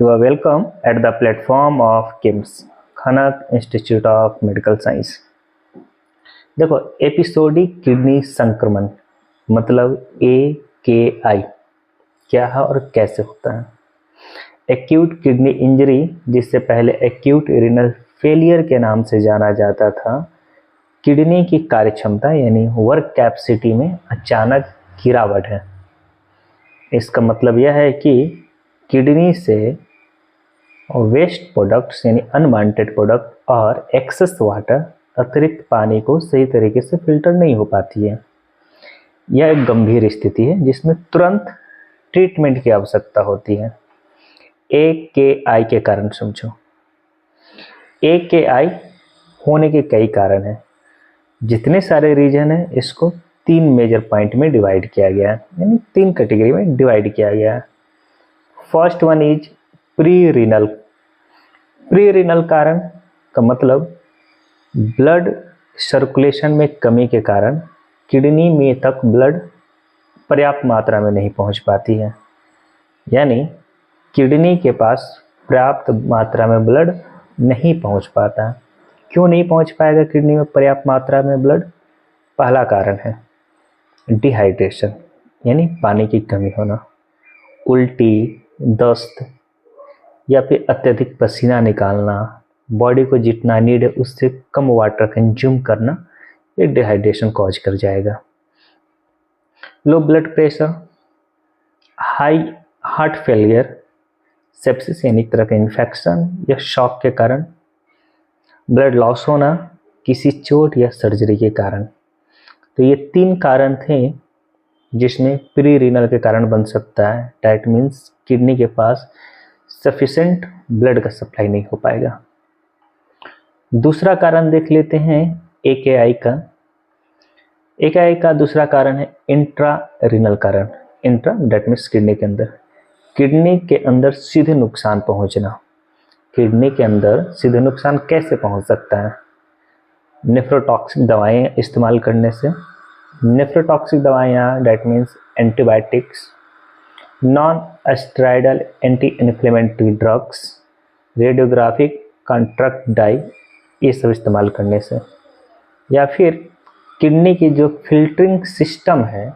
You are welcome at the platform of KIMS, Khanak institute of medical science. देखो, episodic kidney संक्रमण मतलब AKI क्या है और कैसे होता है। एक्यूट किडनी इंजरी, जिससे पहले एक्यूट रीनल फेलियर के नाम से जाना जाता था, किडनी की कार्यक्षमता यानी वर्क कैपेसिटी में अचानक गिरावट है। इसका मतलब यह है कि किडनी से वेस्ट प्रोडक्ट्स यानी अनवांटेड प्रोडक्ट और एक्सेस वाटर, अतिरिक्त पानी को सही तरीके से फिल्टर नहीं हो पाती है। यह एक गंभीर स्थिति है जिसमें तुरंत ट्रीटमेंट की आवश्यकता होती है। AKI के कारण समझो। AKI होने के कई कारण हैं। जितने सारे रीजन हैं इसको 3 मेजर पॉइंट में डिवाइड किया गया है, यानी 3 कैटेगरी में डिवाइड किया गया है। First one is pre renal कारण का मतलब ब्लड सर्कुलेशन में कमी के कारण किडनी में तक ब्लड पर्याप्त मात्रा में नहीं पहुंच पाती है, यानी किडनी के पास पर्याप्त मात्रा में ब्लड नहीं पहुंच पाता। क्यों नहीं पहुंच पाएगा किडनी में पर्याप्त मात्रा में ब्लड? पहला कारण है डिहाइड्रेशन यानी पानी की कमी होना, उल्टी, दस्त या फिर अत्यधिक पसीना निकालना, बॉडी को जितना नीड है उससे कम वाटर कंज्यूम करना, ये डिहाइड्रेशन कॉज कर जाएगा। Low blood pressure, high heart failure, sepsis यानी एक तरह का इन्फेक्शन या शॉक के कारण, ब्लड लॉस होना किसी चोट या सर्जरी के कारण। तो ये 3 कारण थे जिसमें प्री रीनल के कारण बन सकता है। डैट मीन्स किडनी के पास सफिशेंट ब्लड का सप्लाई नहीं हो पाएगा। दूसरा कारण देख लेते हैं AKI का। AKI का दूसरा कारण है इंट्रा रीनल कारण। इंट्रा डैट मीन्स किडनी के अंदर। किडनी के अंदर सीधे नुकसान पहुंचना। किडनी के अंदर सीधे नुकसान कैसे पहुंच सकता है? नेफ्रोटॉक्सिक दवाएं इस्तेमाल करने से। नेफ्रोटॉक्सिक दवाएं that means antibiotics, non steroidal anti inflammatory drugs, radiographic contract dye, ये सब इस्तेमाल करने से। या फिर किडनी की जो फिल्टरिंग सिस्टम है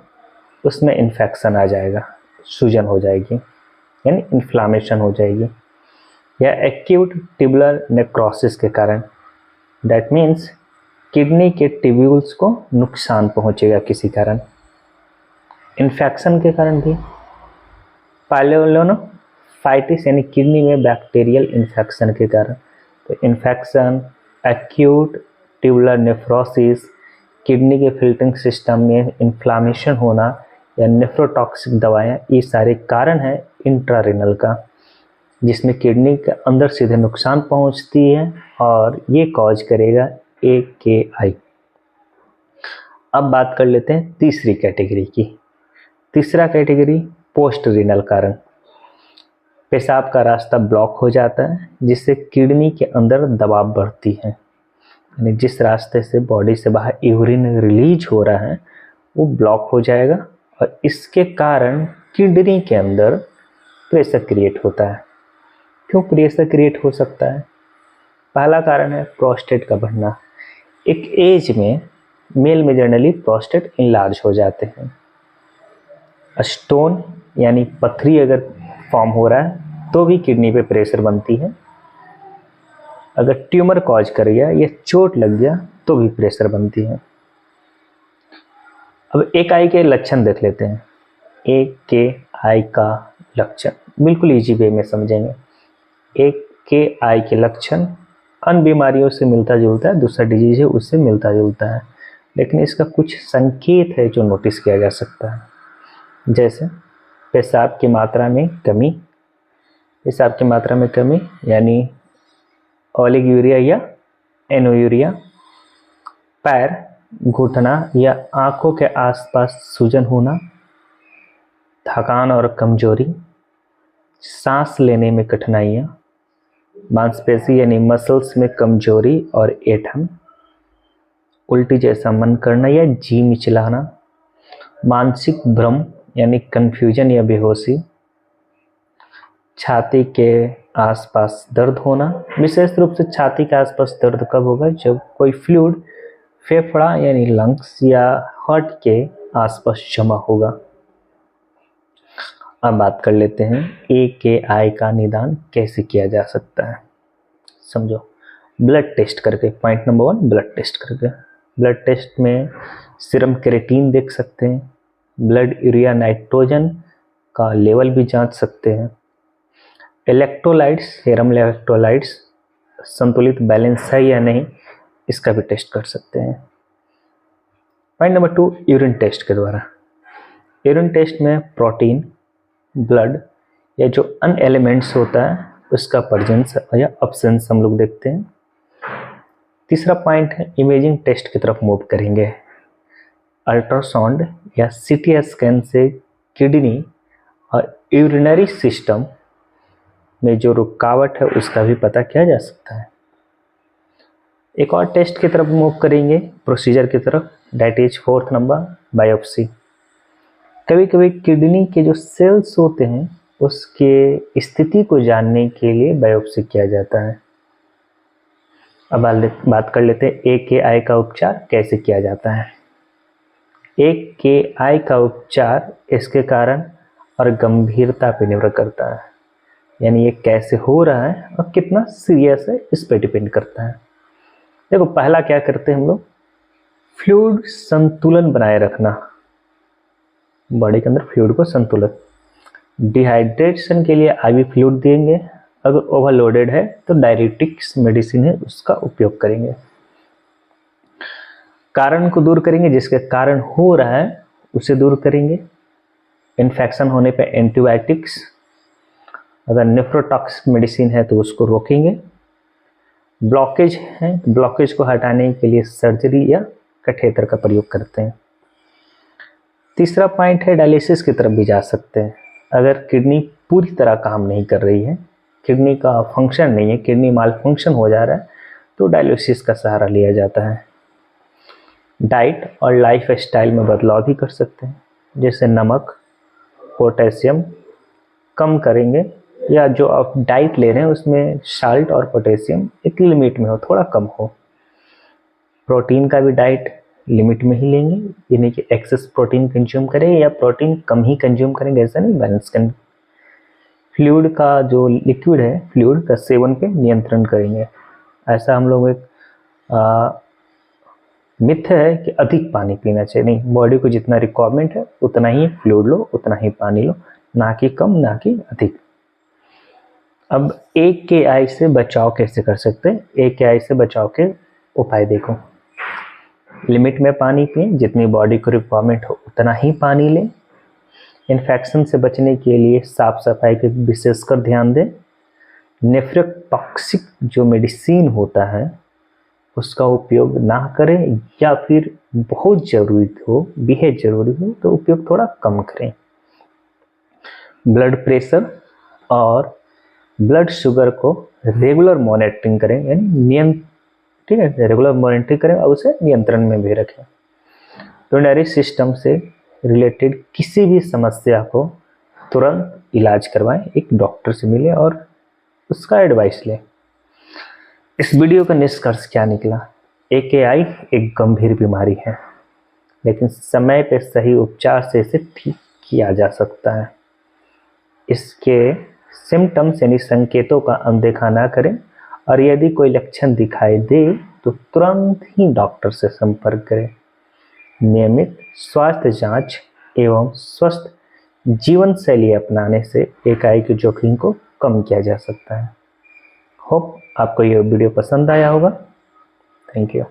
उसमें इन्फेक्शन आ जाएगा, सूजन हो जाएगी यानी इन्फ्लामेशन हो जाएगी। या एक्यूट ट्यूबुलर नेक्रोसिस के कारण, डैट मीन्स किडनी के ट्यूब्यूल्स को नुकसान पहुंचेगा किसी कारण। इन्फेक्शन के कारण भी पाइलोनेफ्राइटिस यानी किडनी में बैक्टीरियल इन्फेक्शन के कारण। तो infection, acute tubular nephrosis, kidney के फिल्टरिंग सिस्टम में इन्फ्लामेशन होना या नेफ्रोटॉक्सिक दवाएं, ये सारे कारण हैं इंट्रारीनल का, जिसमें किडनी के अंदर सीधे नुकसान पहुंचती है और ये कॉज करेगा AKI। अब बात कर लेते हैं तीसरी कैटेगरी की। तीसरा कैटेगरी पोस्ट रीनल कारण। पेशाब का रास्ता ब्लॉक हो जाता है जिससे किडनी के अंदर दबाव बढ़ती है, यानी जिस रास्ते से बॉडी से बाहर यूरिन रिलीज हो रहा है वो ब्लॉक हो जाएगा और इसके कारण किडनी के अंदर प्रेशर क्रिएट होता है। क्यों प्रेशर क्रिएट हो सकता है? पहला कारण है प्रोस्टेट का बढ़ना। एक एज में मेल में जनरली प्रोस्टेट इनलार्ज हो जाते हैं। स्टोन यानी पथरी अगर फॉर्म हो रहा है तो भी किडनी पे प्रेशर बनती है। अगर ट्यूमर कॉज कर गया या चोट लग गया तो भी प्रेशर बनती है। अब AKI के लक्षण देख लेते हैं। AKI का लक्षण बिल्कुल इजी वे में समझेंगे। AKI के लक्षण अन्य बीमारियों से मिलता जुलता है, दूसरा डिजीज है उससे मिलता जुलता है, लेकिन इसका कुछ संकेत है जो नोटिस किया जा सकता है। जैसे पेशाब की मात्रा में कमी, पेशाब की मात्रा में कमी यानी ओलिगोयूरिया या एनोयूरिया, पैर, घुटना या आंखों के आसपास सूजन होना, थकान और कमजोरी, सांस लेने में कठिनाइयाँ, मांसपेशी यानी मसल्स में कमजोरी और ऐंठन, उल्टी जैसा मन करना या जी मिचलाना, मानसिक भ्रम यानी कंफ्यूजन या बेहोशी, छाती के आसपास दर्द होना, विशेष रूप से छाती के आसपास दर्द कब होगा, जब कोई फ्लूइड फेफड़ा यानी लंग्स या हार्ट के आसपास जमा होगा। अब बात कर लेते हैं AKI का निदान कैसे किया जा सकता है। समझो, ब्लड टेस्ट करके। पॉइंट नंबर 1, ब्लड टेस्ट करके। ब्लड टेस्ट में सीरम क्रेटीन देख सकते हैं, ब्लड यूरिया नाइट्रोजन का लेवल भी जांच सकते हैं, इलेक्ट्रोलाइट्स, सीरम इलेक्ट्रोलाइट्स संतुलित बैलेंस है या नहीं, इसका भी टेस्ट कर सकते हैं। पॉइंट नंबर 2, यूरिन टेस्ट के द्वारा। यूरिन टेस्ट में प्रोटीन, ब्लड या जो अन एलिमेंट्स होता है उसका प्रेजेंस या अब्सेंस हम लोग देखते हैं। तीसरा पॉइंट है इमेजिंग टेस्ट की तरफ मूव करेंगे। अल्ट्रासाउंड या CT स्कैन से किडनी और यूरिनरी सिस्टम में जो रुकावट है उसका भी पता किया जा सकता है। एक और टेस्ट की तरफ मूव करेंगे, प्रोसीजर की तरफ, that is 4th number, biopsy. कभी कभी किडनी के जो सेल्स होते हैं उसके स्थिति को जानने के लिए बायोप्सी किया जाता है। अब बात कर लेते हैं AKI का उपचार कैसे किया जाता है। AKI का उपचार इसके कारण और गंभीरता पर निर्भर करता है, यानी ये कैसे हो रहा है और कितना सीरियस है इस पर डिपेंड करता है। देखो, पहला क्या करते हैं हम लोग, फ्लूइड संतुलन बनाए रखना, बॉडी के अंदर फ्लूइड को संतुलित। डिहाइड्रेशन के लिए IV फ्लूइड देंगे, अगर ओवरलोडेड है तो डायरेटिक्स मेडिसिन है उसका उपयोग करेंगे। कारण को दूर करेंगे, जिसके कारण हो रहा है उसे दूर करेंगे। इन्फेक्शन होने पे एंटीबायोटिक्स, अगर नेफ्रोटॉक्सिक मेडिसिन है तो उसको रोकेंगे। ब्लॉकेज है तो ब्लॉकेज को हटाने के लिए सर्जरी या कैथेटर का प्रयोग करते हैं। तीसरा पॉइंट है डायलिसिस की तरफ भी जा सकते हैं। अगर किडनी पूरी तरह काम नहीं कर रही है, किडनी का फंक्शन नहीं है, किडनी माल फंक्शन हो जा रहा है, तो डायलिसिस का सहारा लिया जाता है। डाइट और लाइफ स्टाइल में बदलाव भी कर सकते हैं, जैसे नमक, पोटेशियम कम करेंगे, या जो आप डाइट ले रहे हैं उसमें साल्ट और पोटेशियम एक लिमिट में हो, थोड़ा कम हो। प्रोटीन का भी डाइट लिमिट में ही लेंगे, यानी कि एक्सेस प्रोटीन कंज्यूम करें या प्रोटीन कम ही कंज्यूम करेंगे, ऐसा नहीं, बैलेंस करें। फ्लूइड का जो लिक्विड है, फ्लूइड का सेवन पे नियंत्रण करेंगे। ऐसा हम लोग एक मिथ है कि अधिक पानी पीना चाहिए, नहीं, बॉडी को जितना रिक्वायरमेंट है उतना ही फ्लूइड लो, उतना ही पानी लो, ना कि कम ना कि अधिक। अब AKI से बचाव कैसे कर सकते हैं। AKI से बचाव के उपाय देखो, लिमिट में पानी पिएं, जितनी बॉडी को रिक्वायरमेंट हो उतना ही पानी लें। इन्फेक्शन से बचने के लिए साफ सफाई पे विशेषकर ध्यान दें। नेफ्रोटॉक्सिक जो मेडिसिन होता है उसका उपयोग ना करें, या फिर बहुत ज़रूरी हो, बेहद ज़रूरी हो तो उपयोग थोड़ा कम करें। ब्लड प्रेशर और ब्लड शुगर को रेगुलर मॉनिटरिंग करें, यानी ठीक है, रेगुलर मॉनिटरिंग करें और उसे नियंत्रण में भी रखें। यूरिनरी सिस्टम से रिलेटेड किसी भी समस्या को तुरंत इलाज करवाएं, एक डॉक्टर से मिलें और उसका एडवाइस लें। इस वीडियो का निष्कर्ष क्या निकला? AKI एक गंभीर बीमारी है, लेकिन समय पर सही उपचार से इसे ठीक किया जा सकता है। इसके सिम्टम्स यानी संकेतों का अनदेखा ना करें, और यदि कोई लक्षण दिखाई दे तो तुरंत ही डॉक्टर से संपर्क करें। नियमित स्वास्थ्य जांच एवं स्वस्थ जीवन शैली अपनाने से AKI के जोखिम को कम किया जा सकता है। होप आपको यह वीडियो पसंद आया होगा। Thank you.